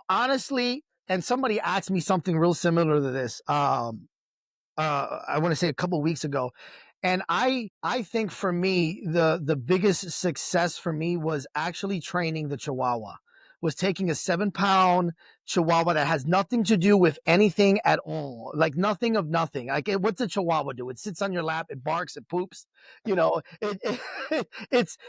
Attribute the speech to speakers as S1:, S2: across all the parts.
S1: Honestly, and somebody asked me something real similar to this. I want to say a couple weeks ago, and I think for me the biggest success for me was actually training the Chihuahua. Was taking a 7 pound Chihuahua that has nothing to do with anything at all, like nothing of nothing. Like what's a Chihuahua do? It sits on your lap, it barks, it poops. It's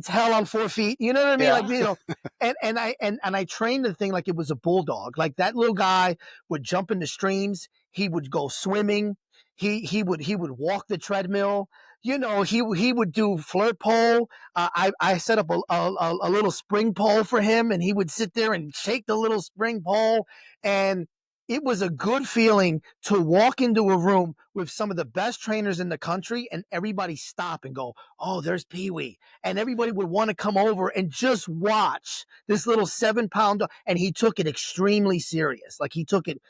S1: hell on 4 feet. You know what I mean?
S2: Yeah.
S1: And I trained the thing like it was a bulldog. Like that little guy would jump into streams. He would go swimming. He would walk the treadmill. He would do flirt pole. I set up a little spring pole for him, and he would sit there and shake the little spring pole. And it was a good feeling to walk into a room with some of the best trainers in the country, and everybody stop and go, "Oh, there's Pee Wee," and everybody would want to come over and just watch this little 7 pound dog. And he took it extremely serious. Like he took it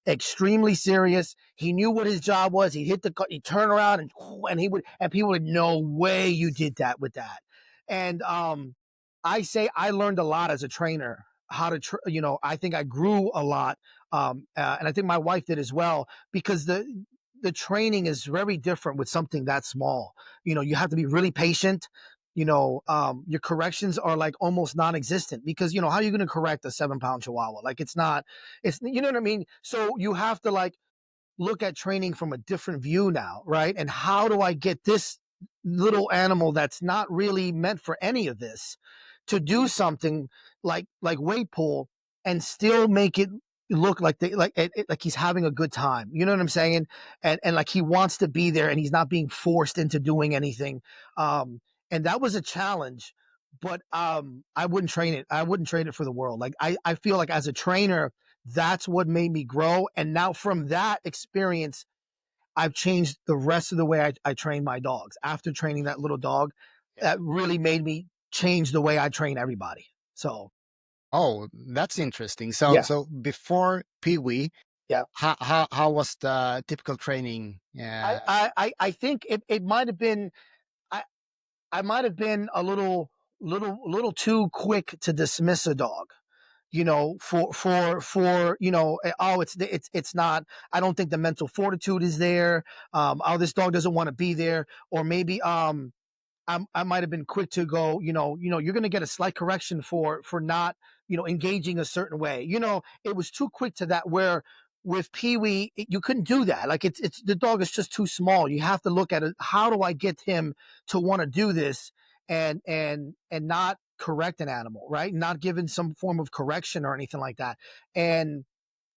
S1: extremely serious. He knew what his job was. He'd hit the cut, he'd turn around and people would, no way you did that with that. And I say I learned a lot as a trainer how to, I think I grew a lot. And I think my wife did as well, because the training is very different with something that small. You have to be really patient. Your corrections are like almost non-existent, because how are you going to correct a 7 pound Chihuahua? Like it's, you know what I mean? So you have to like look at training from a different view now, right? And how do I get this little animal that's not really meant for any of this to do something like weight pull, and still make it look like like he's having a good time. You know what I'm saying? And like he wants to be there, and he's not being forced into doing anything. And that was a challenge, but I wouldn't train it. I wouldn't trade it for the world. Like I feel like as a trainer, that's what made me grow. And now from that experience, I've changed the rest of the way I train my dogs. After training that little dog,
S2: Yeah.
S1: that really made me change the way I train everybody. So
S2: Oh, that's interesting. So
S1: yeah,
S2: so before Pee Wee,
S1: yeah.
S2: how was the typical training?
S1: I
S2: Yeah.
S1: I think it might have been, I I might have been a little too quick to dismiss a dog. Oh, it's not. I don't think the mental fortitude is there. Oh, this dog doesn't want to be there, or maybe I might have been quick to go, you're going to get a slight correction for not, engaging a certain way. It was too quick to that, where with Pee Wee, you couldn't do that. Like it's the dog is just too small. You have to look at it. How do I get him to want to do this, and not correct an animal, right? Not given some form of correction or anything like that. And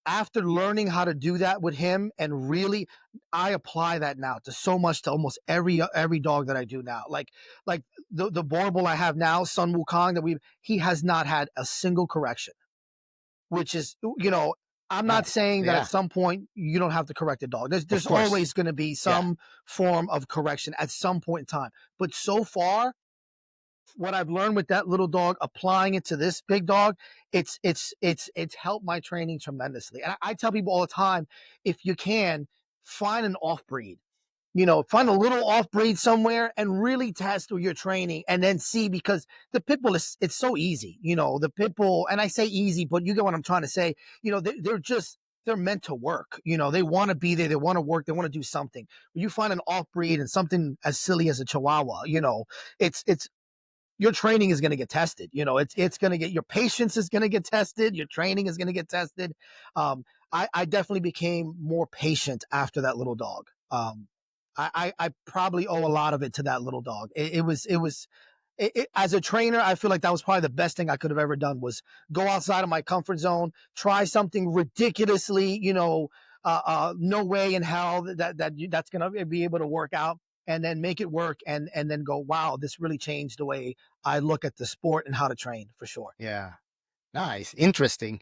S1: after learning how to do that with him, and really I apply that now to so much, to almost every dog that I do now. Like the Borbal I have now, Sun Wukong, he has not had a single correction, which is, I'm not
S2: Nice.
S1: saying that at
S2: Yeah.
S1: some point you don't have to correct a dog. There's
S2: Of
S1: there's
S2: course.
S1: always going to be
S2: Yeah.
S1: some form of correction at some point in time. But so far, what I've learned with that little dog, applying it to this big dog, it's helped my training tremendously. And I tell people all the time, if you can, find an off breed. Find a
S2: Yeah.
S1: little off breed somewhere and really test with your training, and then see, because the pit bull is, it's so easy. The pit bull, and I say easy, but you get what I'm trying to say. They're meant to work. They want to be there, they want to work, they want to do something. When you find an off breed and something as silly as a Chihuahua, it's your training is going to get tested. It's going to get, your patience is going to get tested. Your training is going to get tested. I definitely became more patient after that little dog. I probably owe a lot of it to that little dog. As a trainer, I feel like that was probably the best thing I could have ever done, was go outside of my comfort zone, try something ridiculously, no way in hell that's going to be able to work out, and then make it work, and then go, wow, this really changed the way I look at the sport and how to train, for sure.
S2: Yeah. Nice. Interesting.